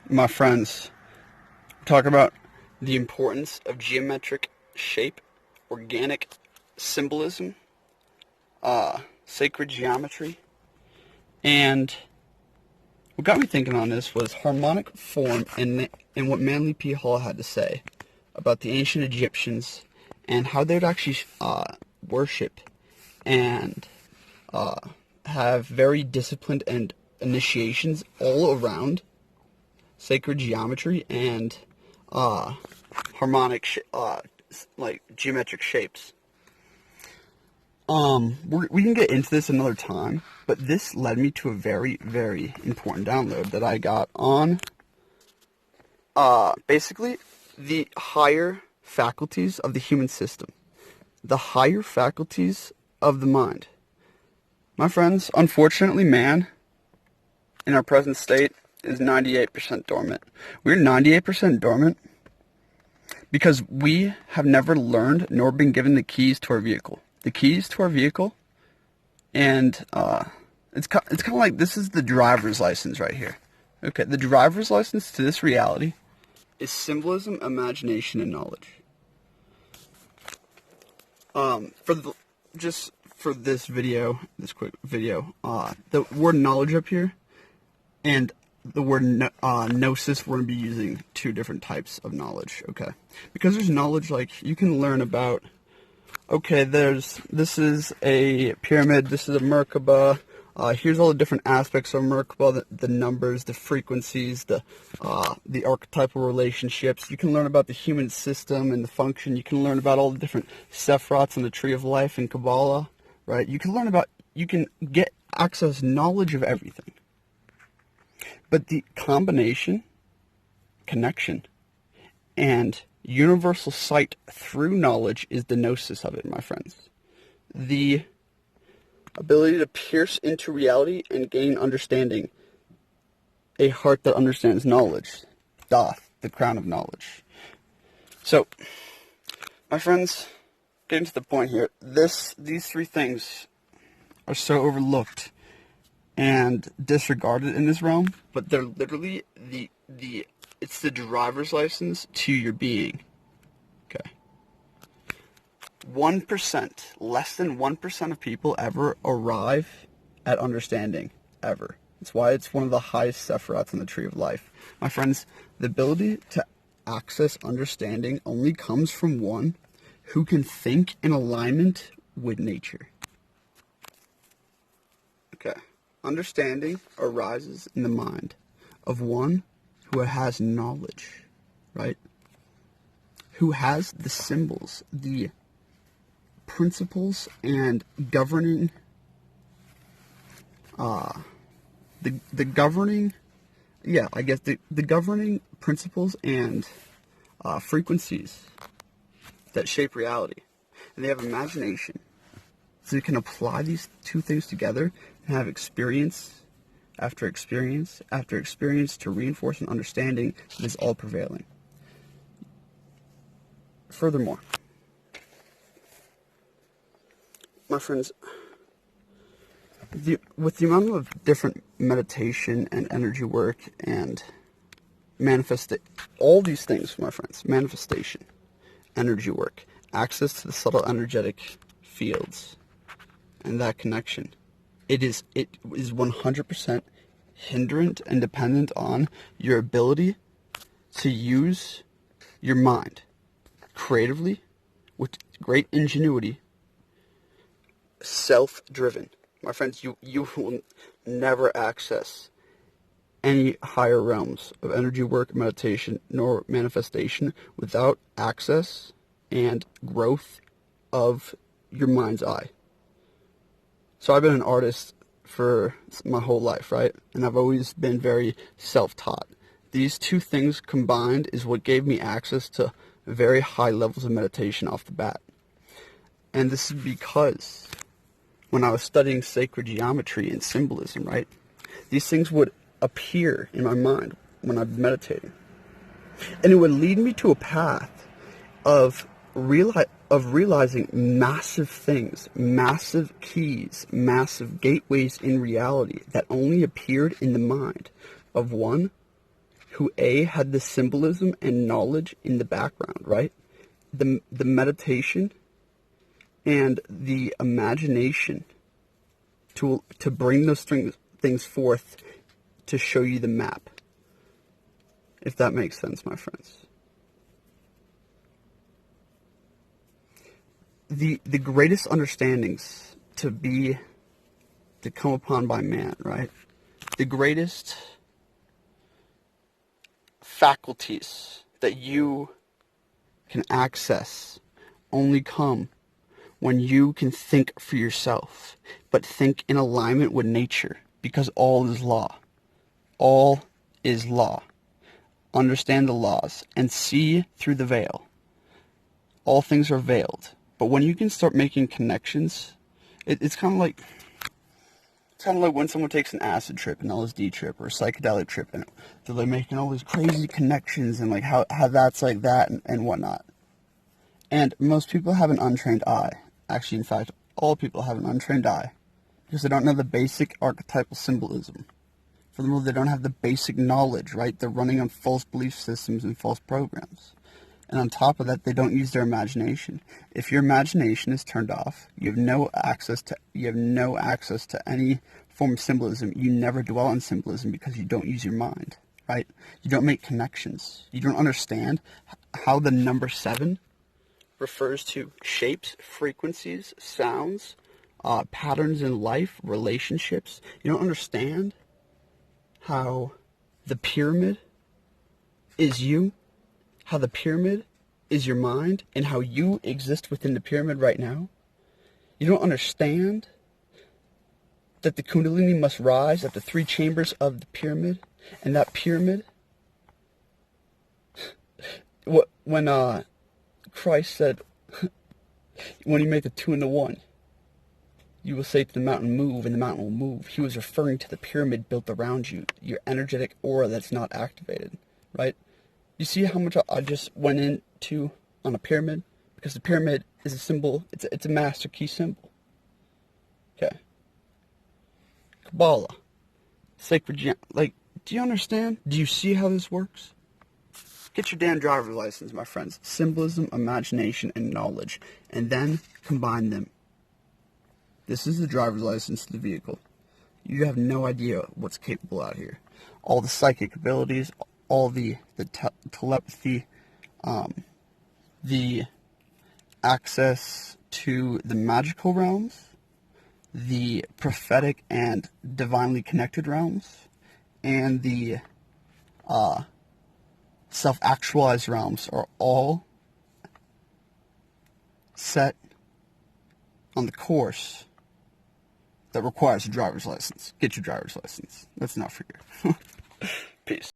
my friends, talk about the importance of geometric shape, organic symbolism, sacred geometry, and what got me thinking on this was harmonic form and what Manly P. Hall had to say about the ancient Egyptians and how they would actually worship and have very disciplined and initiations all around sacred geometry and harmonic like geometric shapes. We can get into this another time, but this led me to a very, very important download that I got on basically the higher faculties of the human system, the higher faculties of the mind. My friends, unfortunately, man, in our present state, is 98% dormant. We're 98% dormant because we have never learned nor been given the keys to our vehicle. The keys to our vehicle, and it's kind of like this is the driver's license right here. Okay, the driver's license to this reality is symbolism, imagination, and knowledge. For this video, this quick video, the word knowledge up here and the word Gnosis, we're going to be using two different types of knowledge, okay? Because there's knowledge like you can learn about, okay, this is a pyramid, this is a Merkaba, here's all the different aspects of Merkaba, the numbers, the frequencies, the archetypal relationships. You can learn about the human system and the function. You can learn about all the different Sephirots and the Tree of Life and Kabbalah, right? You can get access knowledge of everything. But the combination, connection, and universal sight through knowledge is the gnosis of it, my friends. The ability to pierce into reality and gain understanding. A heart that understands knowledge doth the crown of knowledge. So, my friends, getting to the point here, these three things are so overlooked and disregarded in this realm, but they're literally it's the driver's license to your being. Okay. 1%, less than 1% of people ever arrive at understanding, ever. That's why it's one of the highest Sephirots in the Tree of Life. My friends, the ability to access understanding only comes from one who can think in alignment with nature. Okay. Understanding arises in the mind of one who has knowledge, right? Who has the symbols, the principles, and governing, the governing principles and frequencies that shape reality. And they have imagination. So you can apply these two things together and have experience after experience after experience to reinforce an understanding that is all prevailing. Furthermore, my friends, with the amount of different meditation and energy work and all these things, my friends, manifestation, energy work, access to the subtle energetic fields, and that connection, it is 100% hindrant and dependent on your ability to use your mind creatively, with great ingenuity, self-driven. My friends, you will never access any higher realms of energy work, meditation, nor manifestation without access and growth of your mind's eye. So I've been an artist for my whole life, right? And I've always been very self-taught. These two things combined is what gave me access to very high levels of meditation off the bat. And this is because when I was studying sacred geometry and symbolism, right, these things would appear in my mind when I'm meditating. And it would lead me to a path of realizing massive things, massive keys, massive gateways in reality that only appeared in the mind of one who had the symbolism and knowledge in the background, right? The meditation and the imagination to bring those things forth to show you the map. If that makes sense, my friends. The greatest understandings to come upon by man, right? The greatest faculties that you can access only come when you can think for yourself, but think in alignment with nature, because all is law. All is law. Understand the laws and see through the veil. All things are veiled. But when you can start making connections, it's kind of like when someone takes an acid trip, an LSD trip, or a psychedelic trip, and they're like making all these crazy connections and like how that's like that and whatnot. And most people have an untrained eye. Actually, in fact, all people have an untrained eye because they don't know the basic archetypal symbolism. Furthermore, they don't have the basic knowledge, right? They're running on false belief systems and false programs. And on top of that, they don't use their imagination. If your imagination is turned off, you have no access to any form of symbolism. You never dwell on symbolism because you don't use your mind, right? You don't make connections. You don't understand how the number 7 refers to shapes, frequencies, sounds, patterns in life, relationships. You don't understand how the pyramid is you, how the pyramid is your mind, and how you exist within the pyramid right now. You don't understand that the Kundalini must rise at the 3 chambers of the pyramid, and that pyramid, when Christ said, when you make the 2 into 1, you will say to the mountain, move, and the mountain will move. He was referring to the pyramid built around you, your energetic aura that's not activated, right? You see how much I just went into on a pyramid? Because the pyramid is a symbol, it's a master key symbol. Okay. Kabbalah. Sacred, like, do you understand? Do you see how this works? Get your damn driver's license, my friends. Symbolism, imagination, and knowledge. And then combine them. This is the driver's license to the vehicle. You have no idea what's capable out here. All the psychic abilities, all the telepathy, the access to the magical realms, the prophetic and divinely connected realms, and the self-actualized realms are all set on the course that requires a driver's license. Get your driver's license. That's not for you. Peace.